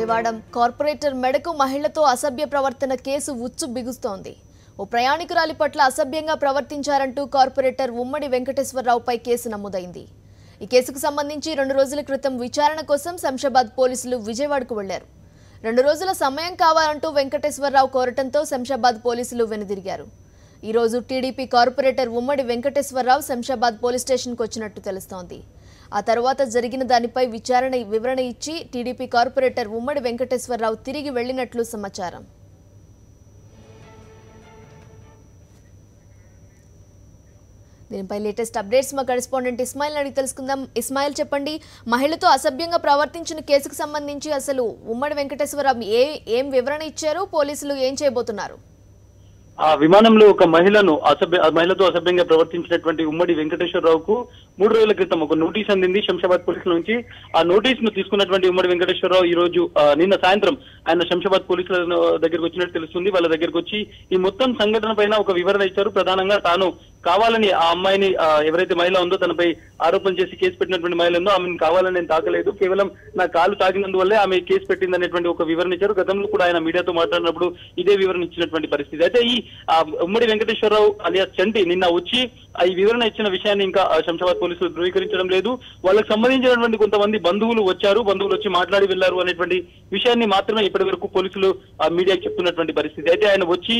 Vijayawada corporator మెడకు మహిళతో అసభ్య ప్రవర్తన కేసు ఉచ్చు బిగుస్తోంది. ఓ ప్రయాణికురాలి పట్ల అసభ్యంగా ప్రవర్తించారంటూ కార్పొరేటర్ ఉమ్మడి వెంకటేశ్వరరావుపై కేసు నమోదైంది. ఈ కేసుకు సంబంధించి 2 రోజుల క్రితం విచారణ కోసం శంషాబాద్ పోలీసులు విజయవాడకు వెళ్లారు. 2 రోజుల సమయం కావాలంటూ వెంకటేశ్వరరావు కోరటంతో శంషాబాద్ పోలీసులు వెనుదిరిగారు. ఈ రోజు టీడీపీ కార్పొరేటర్ ఉమ్మడి వెంకటేశ్వరరావు శంషాబాద్ పోలీస్ స్టేషన్కు వచ్చినట్టు తెలుస్తోంది. ఆ తర్వాత జరిగిన దానిపై వివరణ ఇచ్చి టీడీపీ కార్పొరేటర్ ఉమ్మడి వెంకటేశ్వరరావు తిరిగి వెళ్లినట్లు సమాచారం. దీనిపై లేటెస్ట్ అప్డేట్స్ మా కరెస్పాండెంట్ ఇస్మాయిల్ అడిగి తెలుసుకుందాం. ఇస్మాయిల్, చెప్పండి, మహిళతో అసభ్యంగా ప్రవర్తించిన కేసుకు సంబంధించి అసలు ఉమ్మడి వెంకటేశ్వరరావు ఏం వివరణ ఇచ్చారు? పోలీసులు ఏం చేయబోతున్నారు? ఆ విమానంలో ఒక మహిళతో అసభ్యంగా ప్రవర్తించినటువంటి ఉమ్మడి వెంకటేశ్వరరావుకు 3 రోజుల క్రితం ఒక నోటీస్ అందింది శంషాబాద్ పోలీసుల నుంచి. ఆ నోటీస్ ను తీసుకున్నటువంటి ఉమ్మడి వెంకటేశ్వరరావు ఈ రోజు నిన్న సాయంత్రం ఆయన శంషాబాద్ పోలీసుల దగ్గరకు వచ్చినట్టు తెలుస్తుంది. వాళ్ళ దగ్గరకు వచ్చి ఈ మొత్తం సంఘటన పైన ఒక వివరణ ఇచ్చారు. ప్రధానంగా తాను కావాలని ఆ అమ్మాయిని ఎవరైతే మహిళ ఉందో తనపై ఆరోపణ చేసి కేసు పెట్టినటువంటి మహిళ ఉందో ఆమెను కావాలని నేను తాకలేదు, కేవలం నా కాలు తాకినందువల్లే ఆమె కేసు పెట్టింది అనేటువంటి ఒక వివరణ ఇచ్చారు. గతంలో కూడా ఆయన మీడియాతో మాట్లాడినప్పుడు ఇదే వివరణ ఇచ్చినటువంటి పరిస్థితి. అయితే ఈ ఉమ్మడి వెంకటేశ్వరరావు అలియాస్ చంటి నిన్న వచ్చి ఈ వివరణ ఇచ్చిన విషయాన్ని ఇంకా శంషాబాద్ పోలీసులు ధృవీకరించడం లేదు. వాళ్ళకి సంబంధించినటువంటి కొంతమంది బంధువులు వచ్చి మాట్లాడి వెళ్లారు అనేటువంటి విషయాన్ని మాత్రమే ఇప్పటి వరకు పోలీసులు మీడియాకి చెప్తున్నటువంటి పరిస్థితి. అయితే ఆయన వచ్చి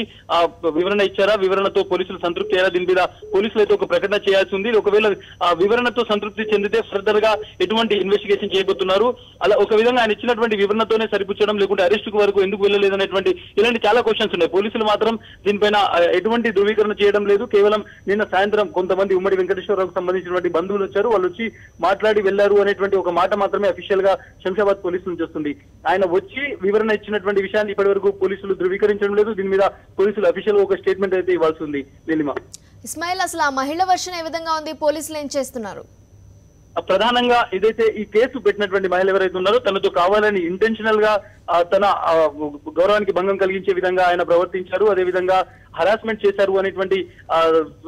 వివరణ ఇచ్చారా, వివరణతో పోలీసులు సంతృప్తి అయ్యారా, దీని మీద పోలీసులు అయితే ఒక ప్రకటన చేయాల్సి ఉంది. ఒకవేళ ఆ వివరణతో సంతృప్తి చెందితే ఫర్దర్ గా ఎటువంటి ఇన్వెస్టిగేషన్ చేయబోతున్నారు, అలా ఒక విధంగా ఆయన ఇచ్చినటువంటి వివరణతోనే సరిపుచ్చడం లేకుంటే అరెస్టు వరకు ఎందుకు వెళ్ళలేదు అనేటువంటి ఇలాంటి చాలా క్వశ్చన్స్ ఉన్నాయి. పోలీసులు మాత్రం దీనిపైన ఎటువంటి ధృవీకరణ చేయడం లేదు. కేవలం నిన్న సాయంత్రం కొంతమంది ఉమ్మడి వెంకటేశ్వరరావుకు సంబంధించినటువంటి బంధువులు వచ్చారు, వాళ్ళు వచ్చి మాట్లాడి వెళ్లారు అనేటువంటి ఒక మాట మాత్రమే అఫీషియల్ గా శంషాబాద్ పోలీసుల నుంచి వస్తుంది. ఆయన వచ్చి వివరణ ఇచ్చినటువంటి విషయాన్ని ఇప్పటి వరకు పోలీసులు ధృవీకరించడం లేదు. దీని మీద పోలీసులు అఫీషియల్ గా ఒక స్టేట్మెంట్ అయితే ఇవ్వాల్సి ఉంది. నీలిమా, ఇస్మాయిల్, అసలు ఆ మహిళ వర్షన్ ఏ విధంగా ఉంది? పోలీసులు ఏం చేస్తున్నారు? ప్రధానంగా ఏదైతే ఈ కేసు పెట్టినటువంటి మహిళ ఎవరైతే ఉన్నారో తనతో కావాలని ఇంటెన్షనల్ గా తన గౌరవానికి భంగం కలిగించే విధంగా ఆయన ప్రవర్తించారు, అదేవిధంగా హరాస్మెంట్ చేశారు అనేటువంటి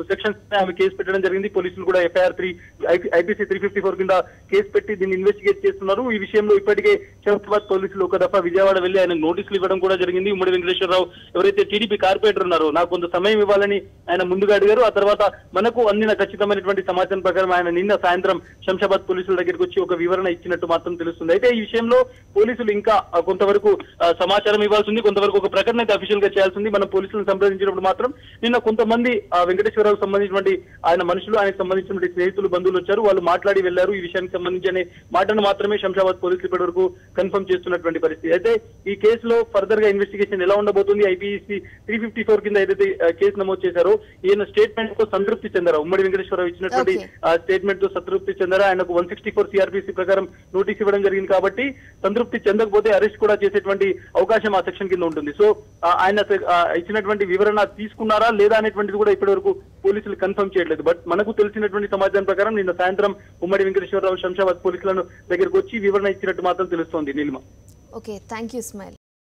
సెక్షన్స్ ఆమె కేసు పెట్టడం జరిగింది. పోలీసులు కూడా IPC 354 కింద కేసు పెట్టి దీన్ని ఇన్వెస్టిగేట్ చేస్తున్నారు. ఈ విషయంలో ఇప్పటికే శంషాబాద్ పోలీసులు ఒక దఫా విజయవాడ వెళ్లి ఆయన నోటీసులు ఇవ్వడం కూడా జరిగింది. ఉమ్మడి వెంకటేశ్వరరావు ఎవరైతే టీడీపీ కార్పొరేటర్ ఉన్నారో నాకు కొంత సమయం ఇవ్వాలని ఆయన ముందుగా అడిగారు. ఆ తర్వాత మనకు అందిన ఖచ్చితమైనటువంటి సమాచారం ప్రకారం ఆయన నిన్న సాయంత్రం శంషాబాద్ పోలీసుల దగ్గరికి వచ్చి ఒక వివరణ ఇచ్చినట్టు మాత్రం తెలుస్తుంది. అయితే ఈ విషయంలో పోలీసులు ఇంకా కొంతవరకు సమాచారం ఇవ్వాల్సి ఉంది, కొంతవరకు ఒక ప్రకటన అయితే అఫీషియల్ గా చేయాల్సి ఉంది. మనం పోలీసులను సంప్రదించినప్పుడు మాత్రం నిన్న కొంతమంది వెంకటేశ్వరరావుకు సంబంధించినటువంటి ఆయన మనుషులు, ఆయనకు సంబంధించినటువంటి స్నేహితులు, బంధువులు వచ్చారు, వాళ్ళు మాట్లాడి వెళ్లారు. ఈ విషయానికి సంబంధించి అనే మాటను మాత్రమే శంషాబాద్ పోలీసులు ఇప్పటి వరకు కన్ఫర్మ్ చేస్తున్నటువంటి పరిస్థితి. అయితే ఈ కేసులో ఫర్దర్ గా ఇన్వెస్టిగేషన్ ఎలా ఉండబోతుంది? IPC 354 కింద ఏదైతే కేసు నమోదు చేశారో ఈయన స్టేట్మెంట్ తో సంతృప్తి చెందారా? ఉమ్మడి వెంకటేశ్వరరావు ఇచ్చినటువంటి స్టేట్మెంట్ తో సంతృప్తి చెందారా? ఆయనకు 164 CRPC ప్రకారం నోటీస్ ఇవ్వడం జరిగింది కాబట్టి సంతృప్తి చెందకపోతే అరెస్ట్ కూడా చేసేటువంటి అవకాశం ఆ సెక్షన్ కింద ఉంటుంది. సో ఆయన ఇచ్చినటువంటి వివరణ తీసుకున్నారా లేదా అనేటువంటిది కూడా ఇప్పటి వరకు పోలీసులు కన్ఫర్మ్ చేయట్లేదు. బట్ మనకు తెలిసినటువంటి సమాచారం ప్రకారం నిన్న సాయంత్రం ఉమ్మడి వెంకటేశ్వరరావు శంషాబాద్ పోలీసులను దగ్గరకు వచ్చి వివరణ ఇచ్చినట్టు మాత్రం తెలుస్తోంది. Neelima. Okay, thank you Ismail.